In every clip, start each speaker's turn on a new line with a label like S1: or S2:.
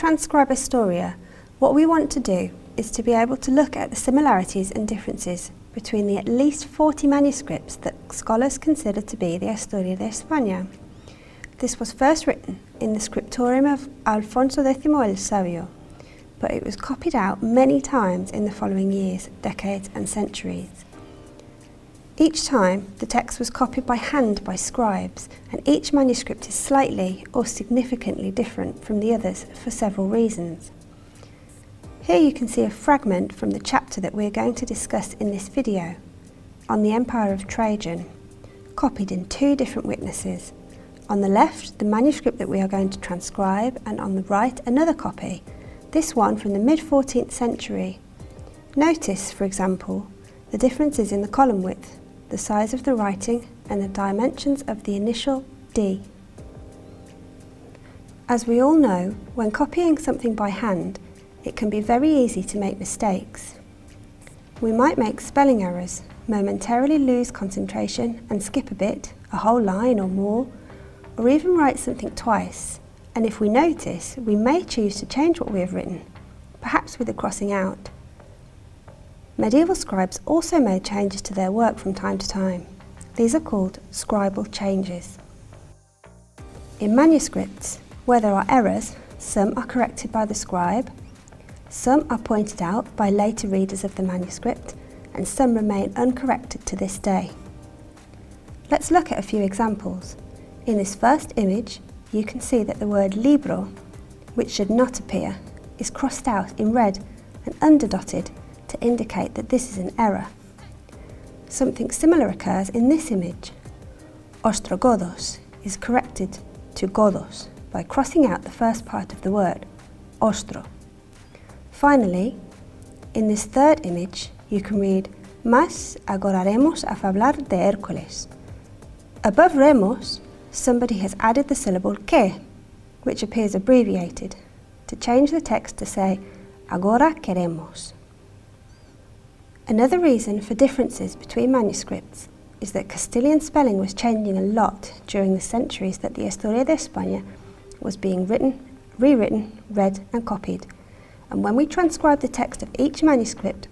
S1: Transcribe Estoria, what we want to do is to be able to look at the similarities and differences between the at least 40 manuscripts that scholars consider to be the Historia de España. This was first written in the scriptorium of Alfonso X el Sabio, but it was copied out many times in the following years, decades and centuries. Each time, the text was copied by hand by scribes, and each manuscript is slightly or significantly different from the others for several reasons. Here you can see a fragment from the chapter that we are going to discuss in this video, on the Empire of Trajan, copied in two different witnesses. On the left, the manuscript that we are going to transcribe, and on the right, another copy, this one from the mid-14th century. Notice, for example, the differences in the column width, the size of the writing, and the dimensions of the initial D. As we all know, when copying something by hand, it can be very easy to make mistakes. We might make spelling errors, momentarily lose concentration and skip a bit, a whole line or more, or even write something twice, and if we notice, we may choose to change what we have written, perhaps with a crossing out. Medieval scribes also made changes to their work from time to time. These are called scribal changes. In manuscripts, where there are errors, some are corrected by the scribe, some are pointed out by later readers of the manuscript, and some remain uncorrected to this day. Let's look at a few examples. In this first image, you can see that the word libro, which should not appear, is crossed out in red and underdotted to indicate that this is an error. Something similar occurs in this image. Ostrogodos is corrected to godos by crossing out the first part of the word, ostro. Finally, in this third image, you can read Mas agoraremos a hablar de Hércules. Above remos, somebody has added the syllable que, which appears abbreviated, to change the text to say agora queremos. Another reason for differences between manuscripts is that Castilian spelling was changing a lot during the centuries that the Historia de España was being written, rewritten, read and copied. And when we transcribe the text of each manuscript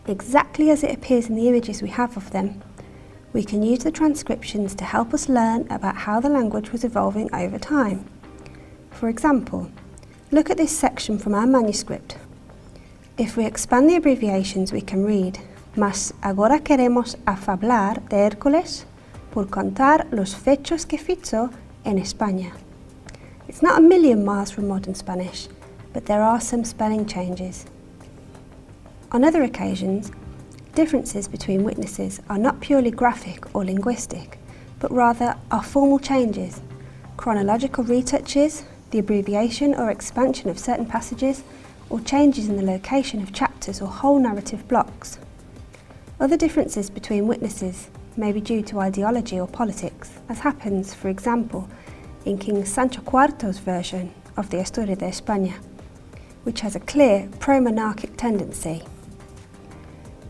S1: exactly as it appears in the images we have of them, we can use the transcriptions to help us learn about how the language was evolving over time. For example, look at this section from our manuscript. If we expand the abbreviations, we can read Mas agora queremos hablar de Hércules por contar los fechos que hizo en España. It's not a million miles from modern Spanish, but there are some spelling changes. On other occasions, differences between witnesses are not purely graphic or linguistic, but rather are formal changes, chronological retouches, the abbreviation or expansion of certain passages, or changes in the location of chapters or whole narrative blocks. Other differences between witnesses may be due to ideology or politics, as happens, for example, in King Sancho IV's version of the Historia de España, which has a clear pro-monarchic tendency.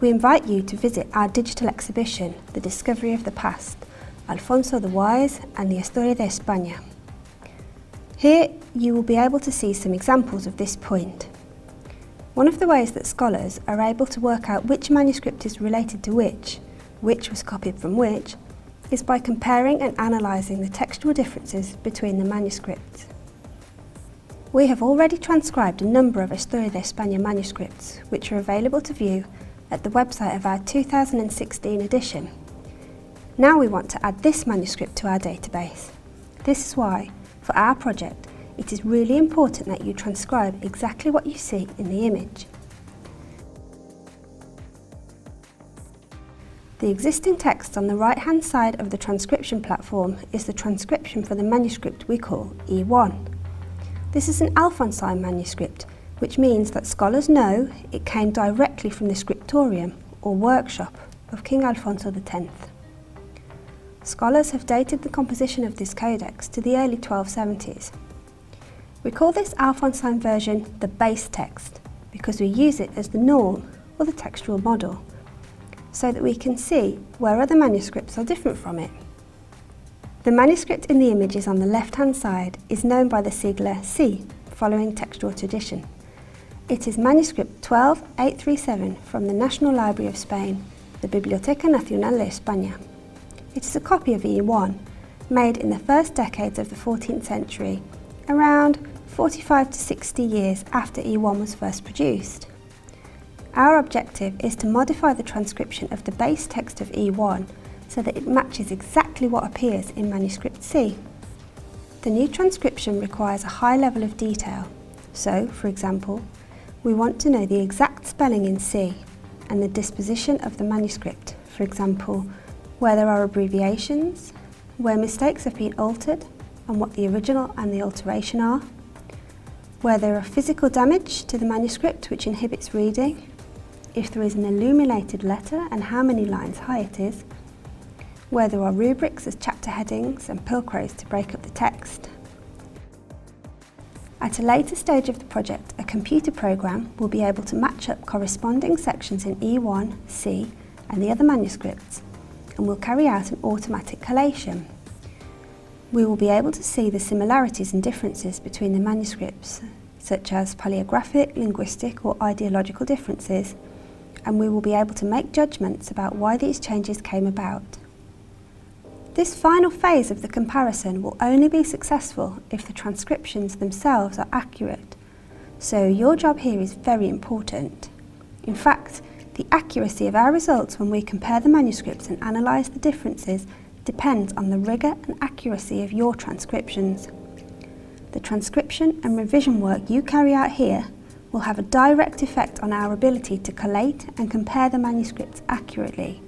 S1: We invite you to visit our digital exhibition, The Discovery of the Past, Alfonso the Wise and the Historia de España. Here you will be able to see some examples of this point. One of the ways that scholars are able to work out which manuscript is related to which was copied from which, is by comparing and analysing the textual differences between the manuscripts. We have already transcribed a number of Historia de España manuscripts, which are available to view at the website of our 2016 edition. Now we want to add this manuscript to our database. This is why, for our project, it is really important that you transcribe exactly what you see in the image. The existing text on the right-hand side of the transcription platform is the transcription for the manuscript we call E1. This is an Alphonsine manuscript, which means that scholars know it came directly from the scriptorium or workshop of King Alfonso X. Scholars have dated the composition of this codex to the early 1270s. We call this Alphonsine version the base text because we use it as the norm or the textual model, so that we can see where other manuscripts are different from it. The manuscript in the images on the left-hand side is known by the sigla C following textual tradition. It is manuscript 12837 from the National Library of Spain, the Biblioteca Nacional de España. It is a copy of E1, made in the first decades of the 14th century, around 45 to 60 years after E1 was first produced. Our objective is to modify the transcription of the base text of E1 so that it matches exactly what appears in manuscript C. The new transcription requires a high level of detail, so, for example, we want to know the exact spelling in C and the disposition of the manuscript, for example, where there are abbreviations, where mistakes have been altered and what the original and the alteration are, where there are physical damage to the manuscript which inhibits reading, if there is an illuminated letter and how many lines high it is, where there are rubrics as chapter headings and pilcrows to break up the text. At a later stage of the project, a computer program will be able to match up corresponding sections in E1, C and the other manuscripts, and will carry out an automatic collation. We will be able to see the similarities and differences between the manuscripts, such as paleographic, linguistic or ideological differences, and we will be able to make judgments about why these changes came about. This final phase of the comparison will only be successful if the transcriptions themselves are accurate, so your job here is very important. In fact, the accuracy of our results when we compare the manuscripts and analyse the differences depends on the rigour and accuracy of your transcriptions. The transcription and revision work you carry out here will have a direct effect on our ability to collate and compare the manuscripts accurately.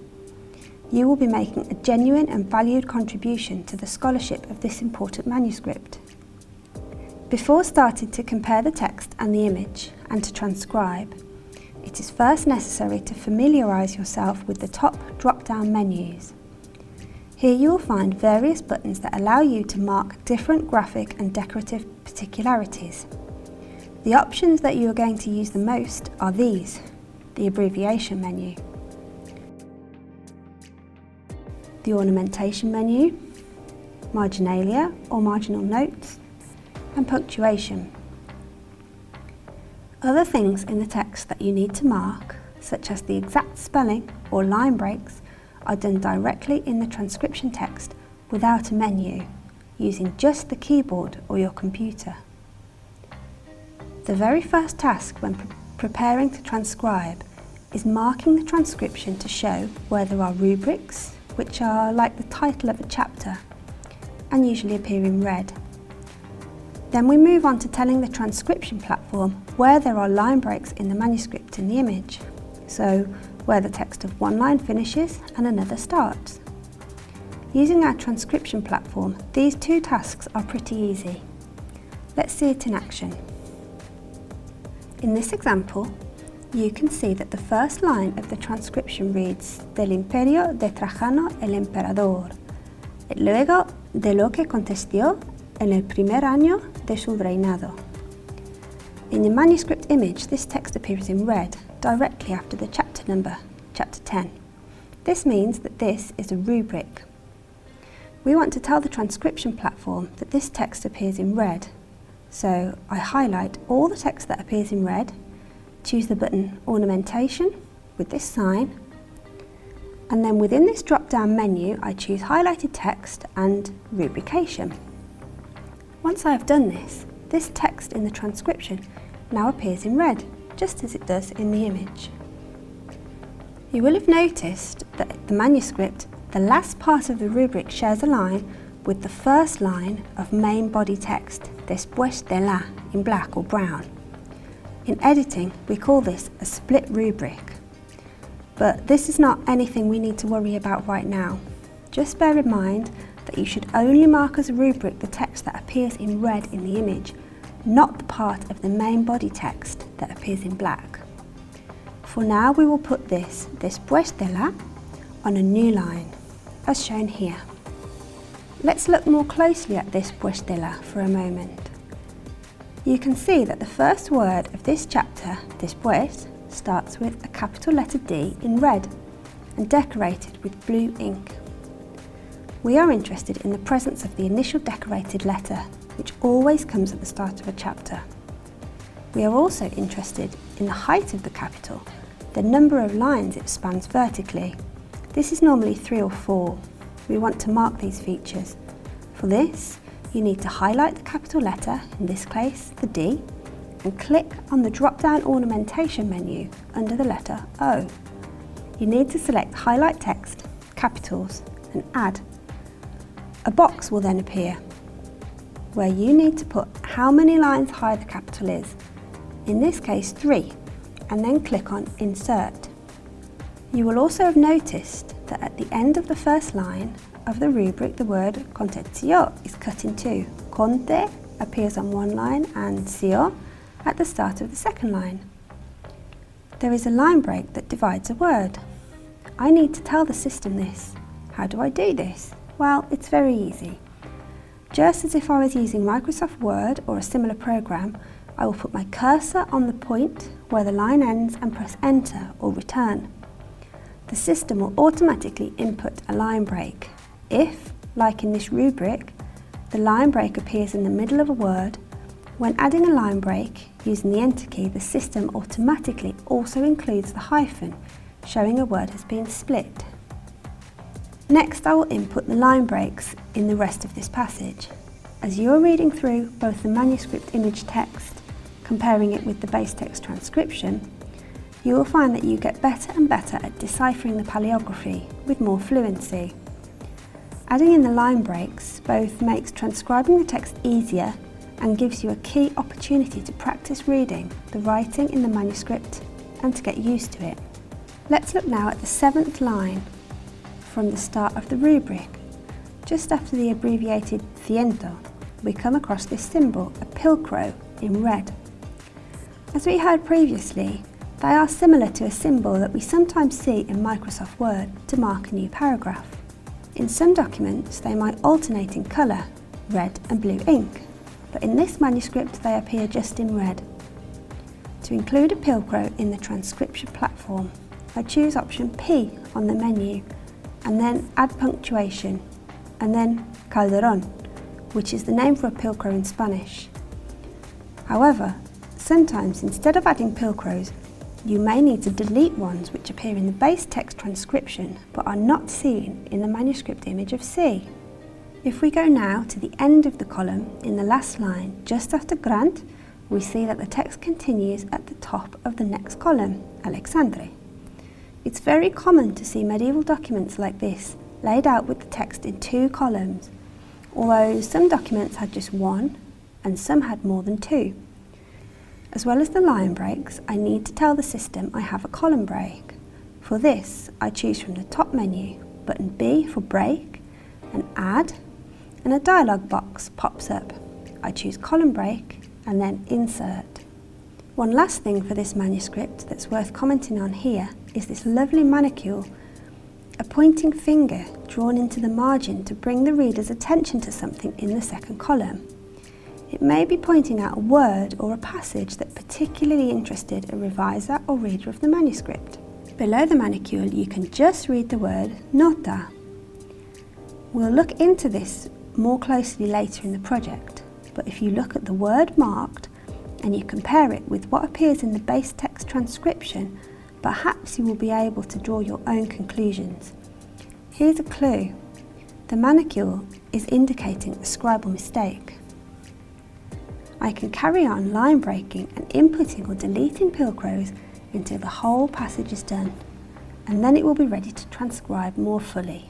S1: You will be making a genuine and valued contribution to the scholarship of this important manuscript. Before starting to compare the text and the image and to transcribe, it is first necessary to familiarise yourself with the top drop-down menus. Here you will find various buttons that allow you to mark different graphic and decorative particularities. The options that you are going to use the most are these: the abbreviation menu, the ornamentation menu, marginalia or marginal notes, and punctuation. Other things in the text that you need to mark, such as the exact spelling or line breaks, are done directly in the transcription text without a menu, using just the keyboard or your computer. The very first task when preparing to transcribe is marking the transcription to show where there are rubrics, which are like the title of a chapter and usually appear in red. Then we move on to telling the transcription platform where there are line breaks in the manuscript in the image, so where the text of one line finishes and another starts. Using our transcription platform, these two tasks are pretty easy. Let's see it in action. In this example, you can see that the first line of the transcription reads del imperio de Trajano el emperador, luego de lo que aconteció en el primer año de su reinado. In the manuscript image, this text appears in red directly after the chapter number, chapter 10. This means that this is a rubric. We want to tell the transcription platform that this text appears in red, so I highlight all the text that appears in red, choose the button ornamentation with this sign, and then within this drop-down menu I choose highlighted text and rubrication. Once I have done this, this text in the transcription now appears in red, just as it does in the image. You will have noticed that the manuscript, the last part of the rubric shares a line with the first line of main body text, después de la, in black or brown. In editing, we call this a split rubric. But this is not anything we need to worry about right now. Just bear in mind that you should only mark as a rubric the text that appears in red in the image, not the part of the main body text that appears in black. For now, we will put this después de la on a new line, as shown here. Let's look more closely at después de la for a moment. You can see that the first word of this chapter, después, starts with a capital letter D in red and decorated with blue ink. We are interested in the presence of the initial decorated letter, which always comes at the start of a chapter. We are also interested in the height of the capital, the number of lines it spans vertically. This is normally 3 or 4. We want to mark these features. For this, you need to highlight the capital letter, in this case the D, and click on the drop-down ornamentation menu under the letter O. You need to select Highlight Text, Capitals, and Add. A box will then appear, where you need to put how many lines high the capital is, in this case 3, and then click on Insert. You will also have noticed that at the end of the first line of the rubric the word Contezio is cut in two. Conte appears on one line and Zio at the start of the second line. There is a line break that divides a word. I need to tell the system this. How do I do this? Well, it's very easy. Just as if I was using Microsoft Word or a similar program, I will put my cursor on the point where the line ends and press Enter or Return. The system will automatically input a line break. If, like in this rubric, the line break appears in the middle of a word, when adding a line break using the Enter key, the system automatically also includes the hyphen, showing a word has been split. Next, I will input the line breaks in the rest of this passage. As you are reading through both the manuscript image text, comparing it with the base text transcription, you will find that you get better and better at deciphering the paleography with more fluency. Adding in the line breaks both makes transcribing the text easier and gives you a key opportunity to practice reading the writing in the manuscript and to get used to it. Let's look now at the 7th line from the start of the rubric. Just after the abbreviated ciento, we come across this symbol, a pilcrow, in red. As we heard previously, they are similar to a symbol that we sometimes see in Microsoft Word to mark a new paragraph. In some documents, they might alternate in colour, red and blue ink, but in this manuscript they appear just in red. To include a pilcrow in the transcription platform, I choose option P on the menu, and then add punctuation, and then calderón, which is the name for a pilcrow in Spanish. However, sometimes instead of adding pilcrows, you may need to delete ones which appear in the base text transcription but are not seen in the manuscript image of C. If we go now to the end of the column in the last line, just after Grant, we see that the text continues at the top of the next column, Alexandre. It's very common to see medieval documents like this laid out with the text in 2 columns, although some documents had just 1 and some had more than 2. As well as the line breaks, I need to tell the system I have a column break. For this, I choose from the top menu, button B for break, and add, and a dialog box pops up. I choose column break and then insert. One last thing for this manuscript that's worth commenting on here is this lovely manicule, a pointing finger drawn into the margin to bring the reader's attention to something in the second column. It may be pointing out a word or a passage that particularly interested a reviser or reader of the manuscript. Below the manicule you can just read the word nota. We'll look into this more closely later in the project, but if you look at the word marked and you compare it with what appears in the base text transcription, perhaps you will be able to draw your own conclusions. Here's a clue. The manicule is indicating a scribal mistake. I can carry on line breaking and inputting or deleting pilcrows until the whole passage is done, and then it will be ready to transcribe more fully.